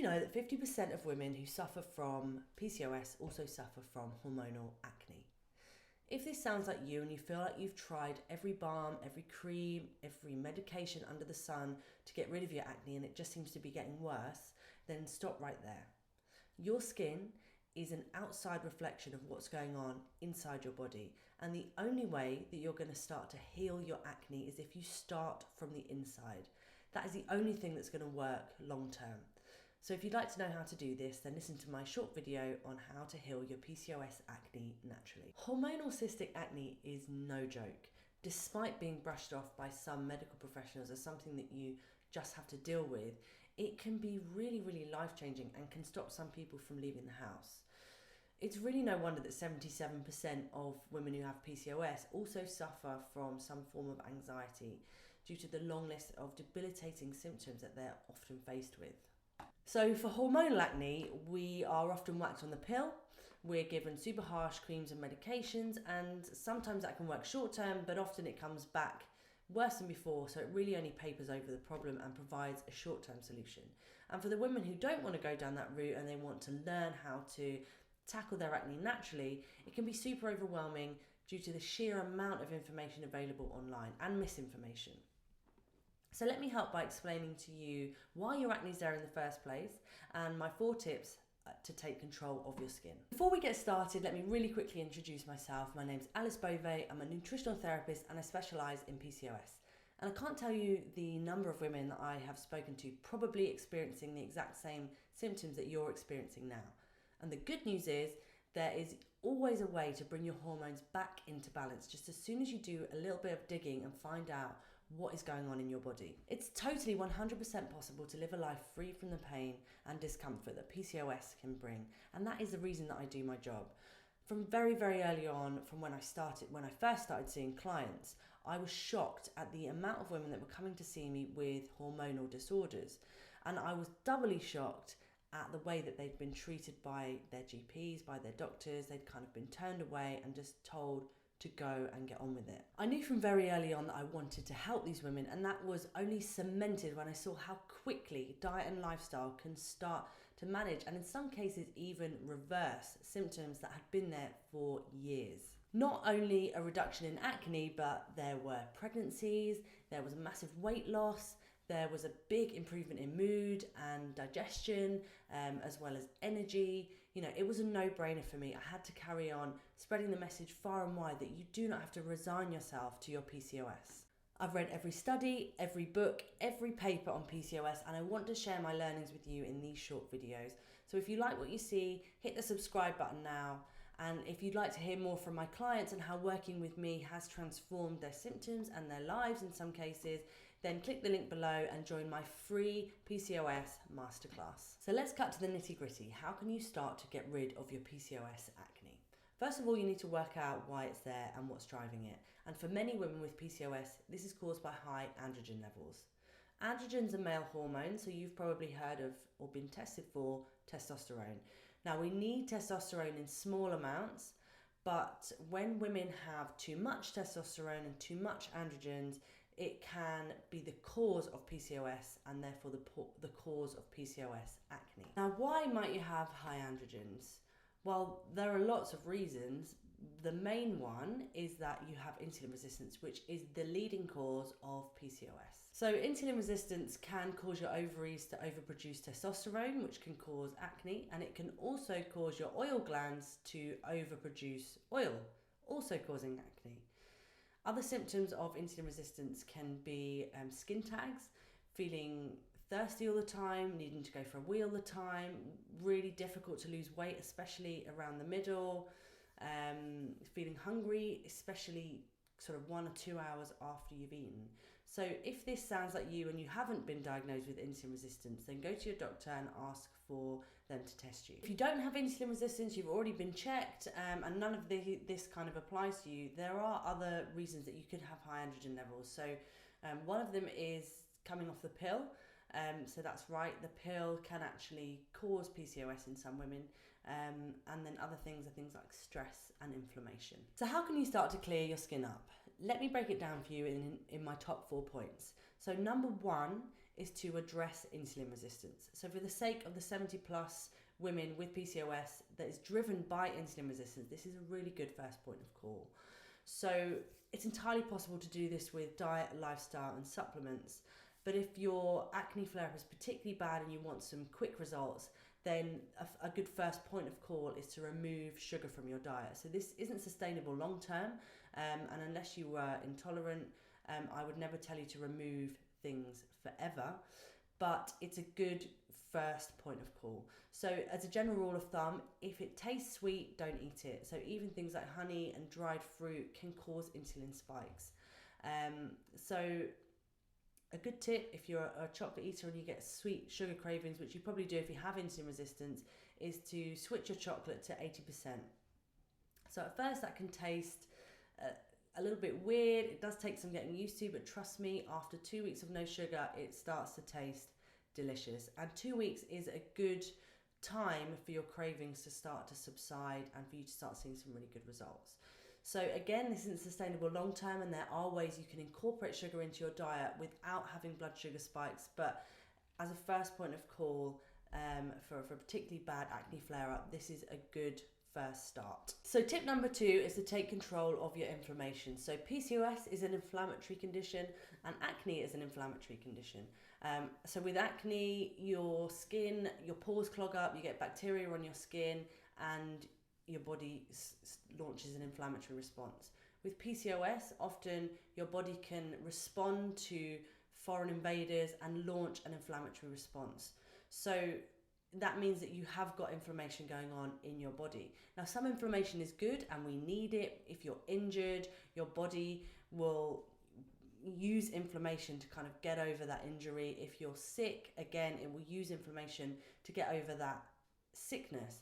know that 50% of women who suffer from PCOS also suffer from hormonal acne. If this sounds like you and you feel like you've tried every balm, every cream, every medication under the sun to get rid of your acne and it just seems to be getting worse, then stop right there. Your skin is an outside reflection of what's going on inside your body, and the only way that you're going to start to heal your acne is if you start from the inside. That is the only thing that's going to work long term. So if you'd like to know how to do this, then listen to my short video on how to heal your PCOS acne naturally. Hormonal cystic acne is no joke. Despite being brushed off by some medical professionals as something that you just have to deal with, it can be really, really life-changing and can stop some people from leaving the house. It's really no wonder that 77% of women who have PCOS also suffer from some form of anxiety due to the long list of debilitating symptoms that they're often faced with. So for hormonal acne, we are often whacked on the pill, we're given super harsh creams and medications, and sometimes that can work short term, but often it comes back worse than before, so it really only papers over the problem and provides a short-term solution. And for the women who don't want to go down that route and they want to learn how to tackle their acne naturally, it can be super overwhelming due to the sheer amount of information available online and misinformation. So let me help by explaining to you why your acne is there in the first place and my 4 tips to take control of your skin. Before we get started, let me really quickly introduce myself. My name's Alice Beauvais. I'm a nutritional therapist and I specialise in PCOS. And I can't tell you the number of women that I have spoken to probably experiencing the exact same symptoms that you're experiencing now. And the good news is there is always a way to bring your hormones back into balance just as soon as you do a little bit of digging and find out what is going on in your body. It's totally 100% possible to live a life free from the pain and discomfort that PCOS can bring. And that is the reason that I do my job. From very, very early on, from when I first started seeing clients, I was shocked at the amount of women that were coming to see me with hormonal disorders. And I was doubly shocked at the way that they'd been treated by their GPs, by their doctors. They'd kind of been turned away and just told to go and get on with it. I knew from very early on that I wanted to help these women, and that was only cemented when I saw how quickly diet and lifestyle can start to manage and in some cases even reverse symptoms that had been there for years. Not only a reduction in acne, but there were pregnancies, there was massive weight loss, there was a big improvement in mood and digestion, as well as energy. You know, it was a no-brainer for me. I had to carry on spreading the message far and wide that you do not have to resign yourself to your PCOS. I've read every study, every book, every paper on PCOS, and I want to share my learnings with you in these short videos. So if you like what you see, hit the subscribe button now. And if you'd like to hear more from my clients and how working with me has transformed their symptoms and their lives in some cases, then click the link below and join my free PCOS masterclass. So let's cut to the nitty-gritty. How can you start to get rid of your PCOS acne? First of all, you need to work out why it's there and what's driving it. And for many women with PCOS, this is caused by high androgen levels. Androgens are male hormones, so you've probably heard of or been tested for testosterone. Now, we need testosterone in small amounts, but when women have too much testosterone and too much androgens, it can be the cause of PCOS and therefore the cause of PCOS acne. Now, why might you have high androgens? Well, there are lots of reasons. The main one is that you have insulin resistance, which is the leading cause of PCOS. So insulin resistance can cause your ovaries to overproduce testosterone, which can cause acne, and it can also cause your oil glands to overproduce oil, also causing acne. Other symptoms of insulin resistance can be skin tags, feeling thirsty all the time, needing to go for a wee all the time, really difficult to lose weight, especially around the middle, feeling hungry, especially sort of 1 or 2 hours after you've eaten. So if this sounds like you and you haven't been diagnosed with insulin resistance, then go to your doctor and ask for them to test you. If you don't have insulin resistance, you've already been checked, and none of this kind of applies to you, there are other reasons that you could have high androgen levels. So one of them is coming off the pill. So that's right, the pill can actually cause PCOS in some women, and then other things are things like stress and inflammation. So how can you start to clear your skin up? Let me break it down for you in my top 4 points. So number 1 is to address insulin resistance. So for the sake of the 70 plus women with PCOS that is driven by insulin resistance, this is a really good first point of call. So it's entirely possible to do this with diet, lifestyle and supplements. But if your acne flare is particularly bad and you want some quick results, then a good first point of call is to remove sugar from your diet. So this isn't sustainable long term, and unless you were intolerant, I would never tell you to remove things forever, but it's a good first point of call. So as a general rule of thumb, if it tastes sweet, don't eat it. So even things like honey and dried fruit can cause insulin spikes. So a good tip if you're a chocolate eater and you get sweet sugar cravings, which you probably do if you have insulin resistance, is to switch your chocolate to 80%. So at first that can taste a little bit weird. It does take some getting used to, but trust me, after 2 weeks of no sugar, it starts to taste delicious. And 2 weeks is a good time for your cravings to start to subside and for you to start seeing some really good results. So again, this isn't sustainable long term, and there are ways you can incorporate sugar into your diet without having blood sugar spikes. But as a first point of call for a particularly bad acne flare up, this is a good first start. So tip number 2 is to take control of your inflammation. So PCOS is an inflammatory condition and acne is an inflammatory condition. So with acne, your skin, your pores clog up, you get bacteria on your skin, and your body launches an inflammatory response. With PCOS, often your body can respond to foreign invaders and launch an inflammatory response. So that means that you have got inflammation going on in your body. Now, some inflammation is good and we need it. If you're injured, your body will use inflammation to kind of get over that injury. If you're sick, again, it will use inflammation to get over that sickness.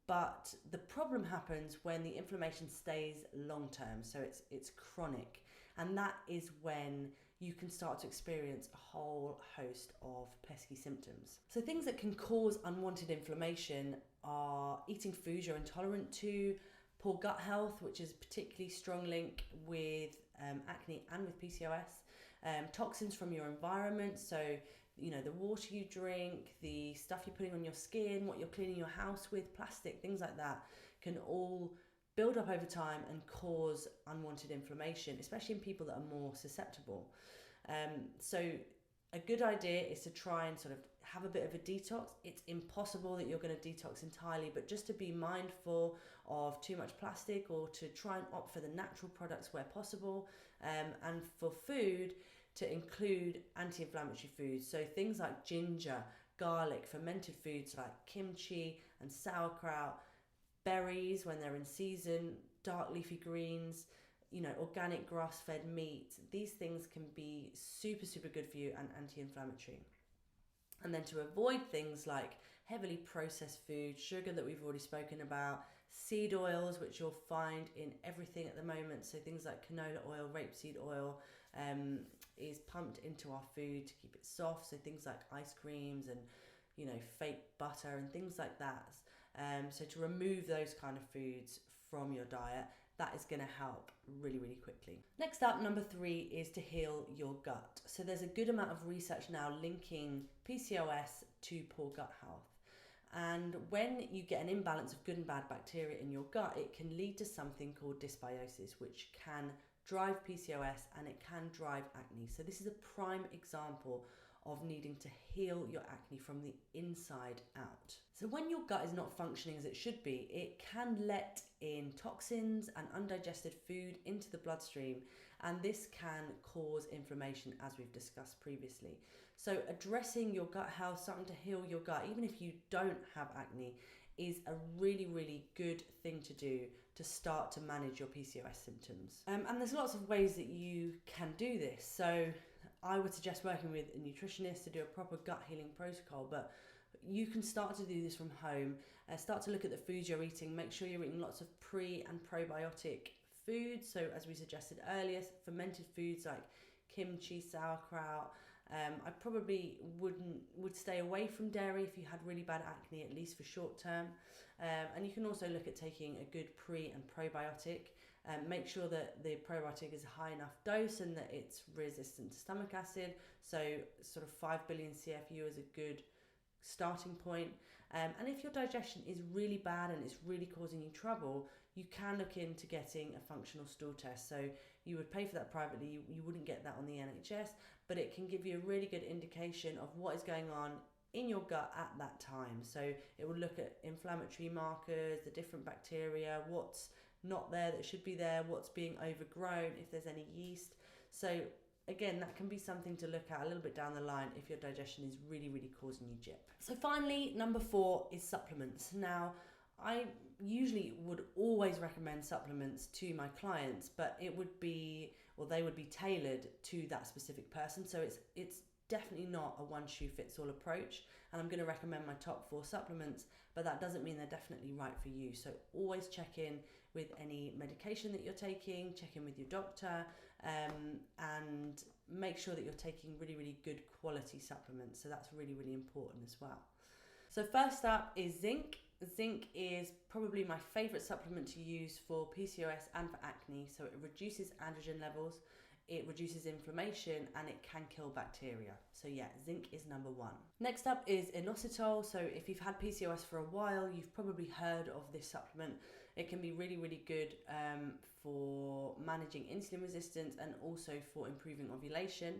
But the problem happens when the inflammation stays long term, so it's chronic, and that is when you can start to experience a whole host of pesky symptoms. So things that can cause unwanted inflammation are eating foods you're intolerant to, poor gut health, which is a particularly strong link with acne and with PCOS, toxins from your environment, so the water you drink, the stuff you're putting on your skin, what you're cleaning your house with, plastic, things like that can all build up over time and cause unwanted inflammation, especially in people that are more susceptible. So a good idea is to try and sort of have a bit of a detox. It's impossible that you're going to detox entirely, but just to be mindful of too much plastic or to try and opt for the natural products where possible, and for food, to include anti-inflammatory foods. So things like ginger, garlic, fermented foods like kimchi and sauerkraut, berries when they're in season, dark leafy greens, organic grass-fed meat. These things can be super, super good for you and anti-inflammatory. And then to avoid things like heavily processed food, sugar that we've already spoken about, seed oils, which you'll find in everything at the moment. So things like canola oil, rapeseed oil, is pumped into our food to keep it soft. So things like ice creams and fake butter and things like that. So to remove those kind of foods from your diet, that is going to help really, really quickly. Next up, number 3 is to heal your gut. So there's a good amount of research now linking PCOS to poor gut health. And when you get an imbalance of good and bad bacteria in your gut, it can lead to something called dysbiosis, which can drive PCOS and it can drive acne. So this is a prime example of needing to heal your acne from the inside out. So when your gut is not functioning as it should be, it can let in toxins and undigested food into the bloodstream, and this can cause inflammation, as we've discussed previously. So addressing your gut health, starting to heal your gut, even if you don't have acne, is a really, really good thing to do to start to manage your PCOS symptoms. And there's lots of ways that you can do this. So I would suggest working with a nutritionist to do a proper gut healing protocol, but you can start to do this from home. Start to look at the foods you're eating. Make sure you're eating lots of pre and probiotic foods. So as we suggested earlier, fermented foods like kimchi, sauerkraut. I probably would stay away from dairy if you had really bad acne, at least for short term. And you can also look at taking a good pre and probiotic. Make sure that the probiotic is a high enough dose and that it's resistant to stomach acid. So sort of 5 billion CFU is a good starting point. And if your digestion is really bad and it's really causing you trouble, you can look into getting a functional stool test. So you would pay for that privately, you wouldn't get that on the NHS, but it can give you a really good indication of what is going on in your gut at that time. So it will look at inflammatory markers, the different bacteria, what's not there that should be there, what's being overgrown, if there's any yeast. So again, that can be something to look at a little bit down the line if your digestion is really, really causing you jip. So finally, number 4 is supplements. Now, I usually would always recommend supplements to my clients, but it would be, or they would be tailored to that specific person. So it's definitely not a one-shoe-fits-all approach, and I'm going to recommend my top 4 supplements, but that doesn't mean they're definitely right for you. So always check in with any medication that you're taking, check in with your doctor, and make sure that you're taking really, really good quality supplements. So that's really, really important as well. So first up is zinc. Zinc is probably my favorite supplement to use for PCOS and for acne. So it reduces androgen levels, it reduces inflammation, and it can kill bacteria. So yeah, zinc is number 1. Next up is inositol. So if you've had PCOS for a while, you've probably heard of this supplement. It can be really, really good for managing insulin resistance and also for improving ovulation.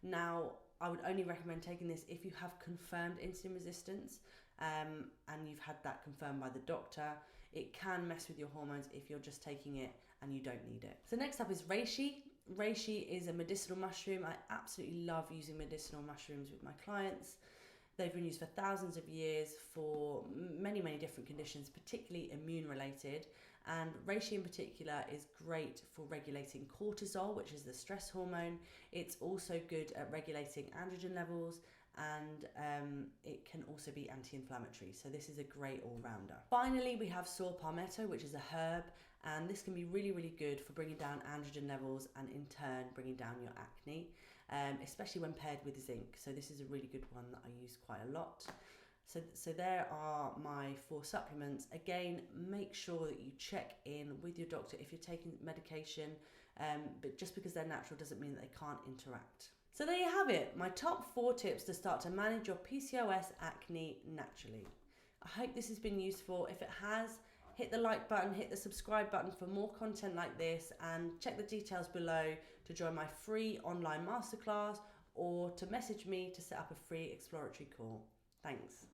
Now, I would only recommend taking this if you have confirmed insulin resistance and you've had that confirmed by the doctor. It can mess with your hormones if you're just taking it and you don't need it. So next up is reishi. Reishi is a medicinal mushroom. I absolutely love using medicinal mushrooms with my clients. They've been used for thousands of years for many, many different conditions, particularly immune related. And reishi in particular is great for regulating cortisol, which is the stress hormone. It's also good at regulating androgen levels, and it can also be anti-inflammatory. So this is a great all-rounder. Finally, we have saw palmetto, which is a herb, and this can be really, really good for bringing down androgen levels and in turn bringing down your acne, especially when paired with zinc. So this is a really good one that I use quite a lot. So there are my 4 supplements. Again, make sure that you check in with your doctor if you're taking medication, but just because they're natural doesn't mean that they can't interact. So there you have it, my top 4 tips to start to manage your PCOS acne naturally. I hope this has been useful. If it has, hit the like button, hit the subscribe button for more content like this, and check the details below to join my free online masterclass or to message me to set up a free exploratory call. Thanks.